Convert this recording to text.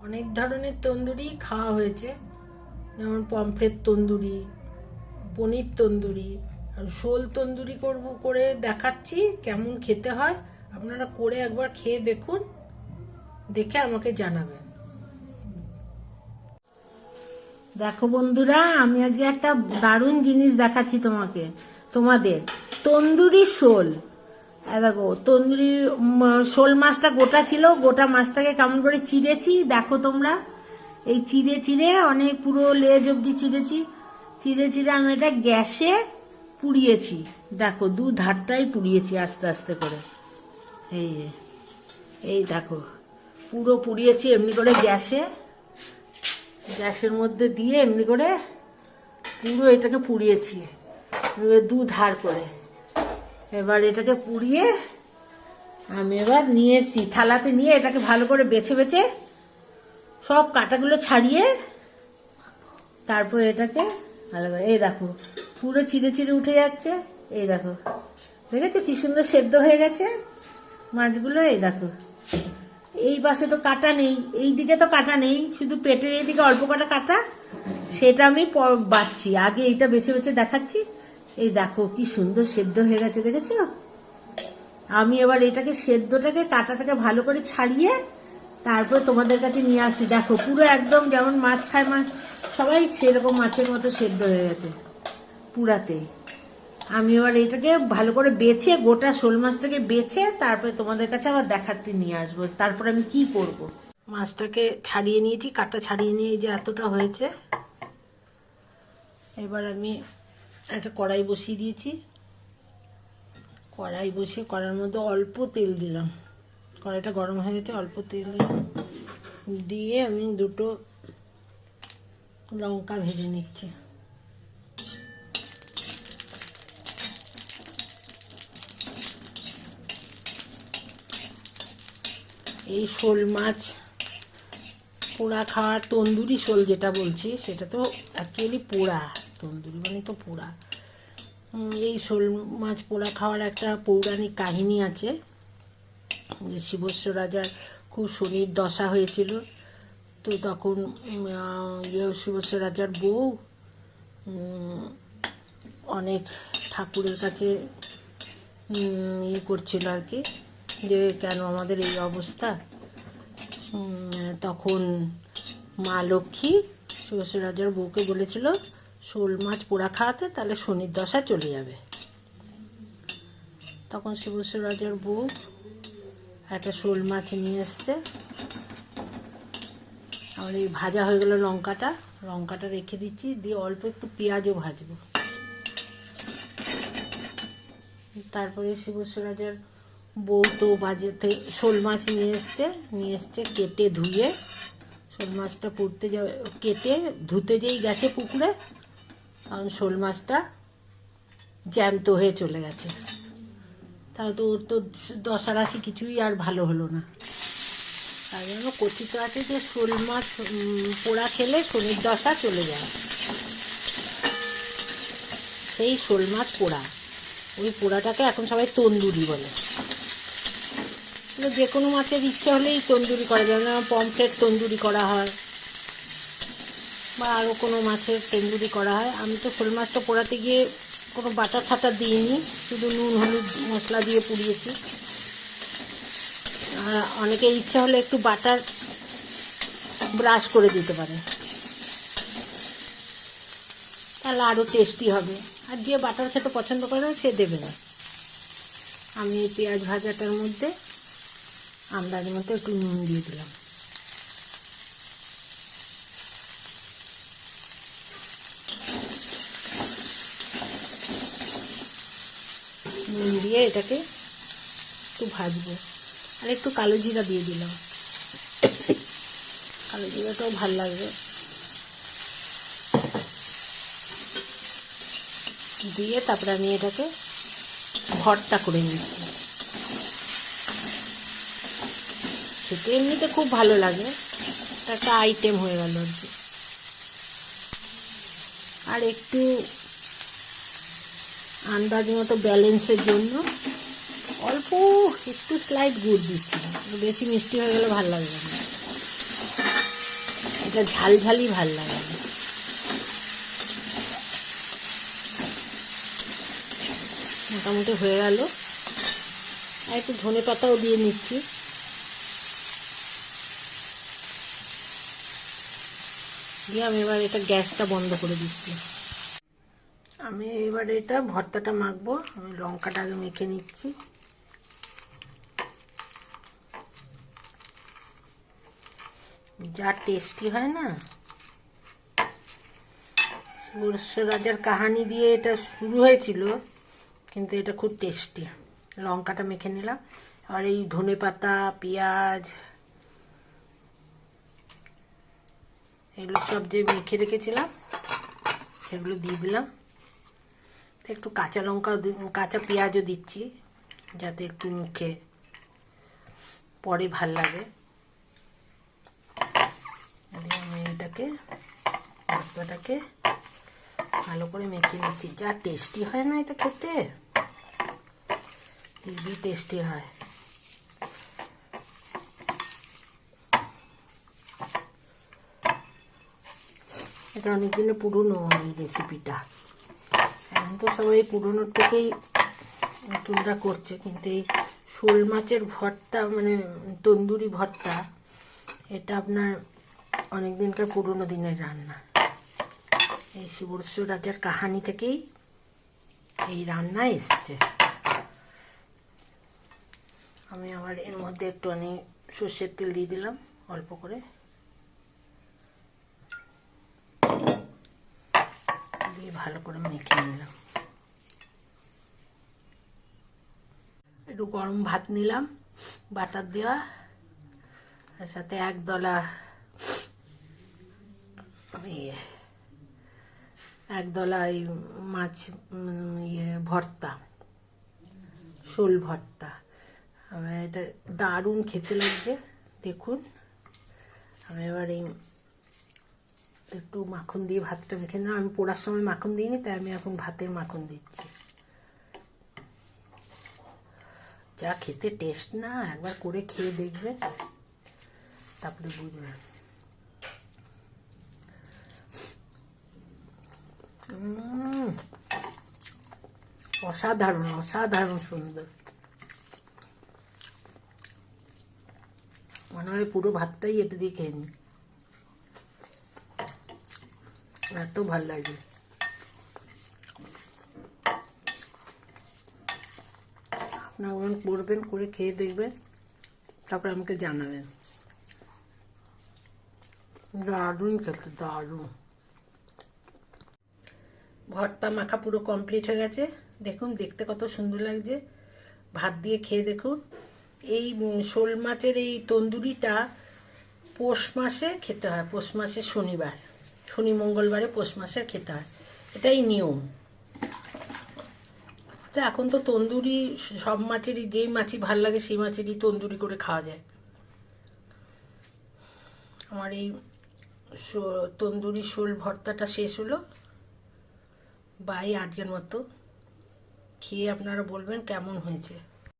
অনেক ধরনের তন্দুরি খাওয়া হয়েছে, যেমন পমফ্রেট তন্দুরি, পনির তন্দুরি, আর শোল তন্দুরি করে দেখাচ্ছি কেমন খেতে হয়। আপনারা করে একবার খেয়ে দেখুন, দেখে আমাকে জানাবেন। দেখো বন্ধুরা, আমি আজকে একটা দারুণ জিনিস দেখাচ্ছি তোমাদের তন্দুরি শোল। দেখো তন্দুরি শোল মাছটা গোটা ছিল, গোটা মাছটাকে কেমন করে চিড়েছি দেখো তোমরা। এই চিড়ে চিড়ে অনেক পুরো লেজ অব্দি চিড়েছি, চিড়ে চিড়ে আমি এটা গ্যাসে পুড়িয়েছি। দেখো দু ধারটাই পুড়িয়েছি আস্তে আস্তে করে। এই দেখো পুরো পুড়িয়েছি এমনি করে গ্যাসের মধ্যে দিয়ে এমনি করে পুরো এটাকে পুড়িয়েছি দু ধার করে। এবার এটাকে পুড়িয়ে আমি এবার নিয়ে এসছি থালাতে, নিয়ে এটাকে ভালো করে বেছে বেছে সব কাঁটাগুলো ছাড়িয়ে তারপরে এটাকে ভালো করে, এই দেখো পুরো চিড়ে চিড়ে উঠে যাচ্ছে। এই দেখো, দেখেছো কি সুন্দর সেদ্ধ হয়ে গেছে মাছগুলো। এই দেখো এই পাশে তো কাটা নেই, এই দিকে তো কাটা নেই, শুধু পেটের এই দিকে অল্প কটা কাটা, সেটা আমি বাচ্ছি। আগে এইটা বেছে বেছে দেখাচ্ছি। এই দেখো কি সুন্দর সেদ্ধ হয়ে গেছে, দেখেছো? আমি এবার এটাকে সেদ্ধটাকে কাটাটাকে ভালো করে ছাড়িয়ে তারপর তোমাদের কাছে নিয়ে আসছি। দেখো পুরো একদম যেমন মাছ খায় মাছ সবাই, সেরকম মাছের মতো সেদ্ধ হয়ে গেছে পুরাতেই। আমি এবার এটাকে ভালো করে বেছে, গোটা শোল মাছটাকে বেছে তারপরে তোমাদের কাছে আবার দেখাতে নিয়ে আসবো। তারপর আমি কি করব। মাছটাকে ছাড়িয়ে নিয়েছি, কাটা ছাড়িয়ে নিয়ে যে এতটা হয়েছে। এবার আমি একটা কড়াই বসিয়ে দিয়েছি, কড়াই বসিয়ে কড়াইয়ের মধ্যে অল্প তেল দিলাম। কড়াইটা গরম হয়ে গেছে, অল্প তেল দিয়ে আমি দুটো লঙ্কা ভেজে নিচ্ছি। এই শোল মাছ পোড়া খাওয়ার, তন্দুরি শোল যেটা বলছি সেটা তো অ্যাকচুয়ালি পোড়া, তন্দুরি মানে তো পোড়া। এই শোল মাছ পোড়া খাওয়ার একটা পৌরাণিক কাহিনী আছে, যে শিবস্ব রাজার খুব শনির দশা হয়েছিল। তো তখন শিবস্ব রাজার বউ অনেক ঠাকুরের কাছে ইয়ে করছিল আর কি, যে কেন আমাদের এই অবস্থা। তখন মা লক্ষ্মী শিবস্ব রাজার বউকে বলেছিল শোল মাছ পোড়া খাওয়াতে, তাহলে শনির দশা চলে যাবে। তখন শিবস্ব রাজার বউ একটা শোল মাছ নিয়ে এসছে। আমার এই ভাজা হয়ে গেল, লঙ্কাটা রেখে দিচ্ছি, দিয়ে অল্প একটু পেঁয়াজও ভাজবো। তারপরে শিবস্ব রাজার বউ তো বাজাতে শোল মাছ নিয়ে এসছে কেটে ধুয়ে। শোল মাছটা পুড়তে যাবে, কেটে ধুতে যেই গেছে পুকুরে, কারণ শোল মাছটা জ্যান্ত হয়ে চলে গেছে। তাহলে তো ওর তো দশা রাশি কিছুই আর ভালো হলো না। তাই জন্য কথিত আছে যে শোল মাছ পোড়া খেলে শনির দশা চলে যায়। সেই শোল মাছ পোড়া, ওই পোড়াটাকে এখন সবাই তন্দুরি বলে। যে কোনো মাছের ইচ্ছে হলেই তন্দুরি করা যায়, যেমন পমফ্রেট তন্দুরি করা হয় বা আরও কোনো মাছের তন্দুরি করা হয়। আমি তো শোল মাছটা পোড়াতে গিয়ে কোনো বাটা ছাটা দিইনি, শুধু নুন হলুদ মশলা দিয়ে পুড়িয়েছি। আর অনেকের ইচ্ছা হলে একটু বাটার ব্রাশ করে দিতে পারে, তাহলে আরও টেস্টি হবে। আর যে বাটার খেতে পছন্দ করে না সে দেবে না। আমি পেঁয়াজ ভাজাটার মধ্যে আন্দাজ মতো একটু নুন দিয়ে দিলাম। নুন দিয়ে এটাকে একটু ভাজবো, আর একটু কালো জিরা দিয়ে দিলাম, কালো জিরাটাও ভাল লাগবে। দিয়ে তারপরে আমি এটাকে ভর্তা করে নিচ্ছি। খেতে এমনিতে খুব ভালো লাগে, একটা আইটেম হয়ে গেল আর কি। আর একটু আন্দাজ মতো ব্যালেন্সের জন্য অল্প একটু স্লাইড গুড় দিচ্ছি, বেশি মিষ্টি হয়ে গেলে ভালো লাগবে না। এটা ঝাল ঝালই ভাল লাগে। মোটামুটি হয়ে গেল। আর একটু ধনে পাতাও দিয়ে নিচ্ছি। দিয়ে আমি এবার এটা গ্যাসটা বন্ধ করে দিচ্ছি। আমি এবার এটা ভর্তাটা মাখবো। আমি লঙ্কাটা আগে মেখে নিচ্ছি। যা টেস্টি হয় না, সর্ষে রাজার কাহানি দিয়ে এটা শুরু হয়েছিল, কিন্তু এটা খুব টেস্টি। লঙ্কাটা মেখে নিলাম। আর এই ধনে পাতা, পেঁয়াজ, এগুলো সব যে মেখে রেখেছিলাম সেগুলো দিয়ে দিলাম। একটু কাঁচা লঙ্কা, কাঁচা পেঁয়াজও দিচ্ছি, যাতে একটু মুখে পরে ভাল লাগে। আমি এটাকে ভর্তাটাকে ভালো করে মেখে নিচ্ছি। যা টেস্টি হয় না এটা খেতে, খুবই টেস্টি হয়। এটা অনেকদিনের পুরনো এই রেসিপিটা। এখন তো সবাই পুরনোর থেকেই নতুনটা করছে, কিন্তু এই শোল মাছের ভর্তা মানে তন্দুরি ভর্তা, এটা আপনার অনেকদিনকার পুরনো দিনের রান্না। এই সর্ষে রাজার কাহানি থেকেই এই রান্না এসছে। আমি আবার এর মধ্যে একটু সর্ষের তেল দিয়ে দিলাম অল্প করে, দিয়ে ভালো করে মেখে নিলাম। একটু গরম ভাত নিলাম বাটার দেওয়া, তার সাথে একদলা এই মাছ ভর্তা, শোল ভর্তা। এটা দারুণ খেতে লাগছে। দেখুন, আমি এবার এই একটু মাখন দিয়ে ভাতটা মেখে নিলাম। আমি পোড়ার সময় মাখন দিইনি, তাই আমি এখন ভাতের মাখন দিচ্ছি। যা খেতে টেস্ট না, একবার করে খেয়ে দেখবেন, তারপরে বুঝবেন। অসাধারণ, অসাধারণ সুন্দর। মনে হয় পুরো ভাতটাই এটা দিয়ে খেয়ে নি, এত ভালো লাগে। আপনারা করবেন, করে খেয়ে দেখবেন, তারপর আমাকে জানাবেন। দারুণ খেতে, দারুণ। ভর্তা মাখা পুরো কমপ্লিট হয়ে গেছে। দেখুন দেখতে কত সুন্দর লাগছে। ভাত দিয়ে খেয়ে দেখুন। এই শোল মাছের এই তন্দুরিটা পৌষ মাসে খেতে হয়। পৌষ মাসের শনিবার, শনি মঙ্গলবারে পৌষ মাসে খেতে হয়, এটাই নিয়ম। তো এখন তো তন্দুরি সব মাছেরই, যেই মাছই ভাল লাগে সেই মাছেরই তন্দুরি করে খাওয়া যায়। আমার এই তন্দুরি শোল ভর্তাটা শেষ হলো। বাই, আজকের মতো। খেয়ে আপনারা বলবেন কেমন হয়েছে।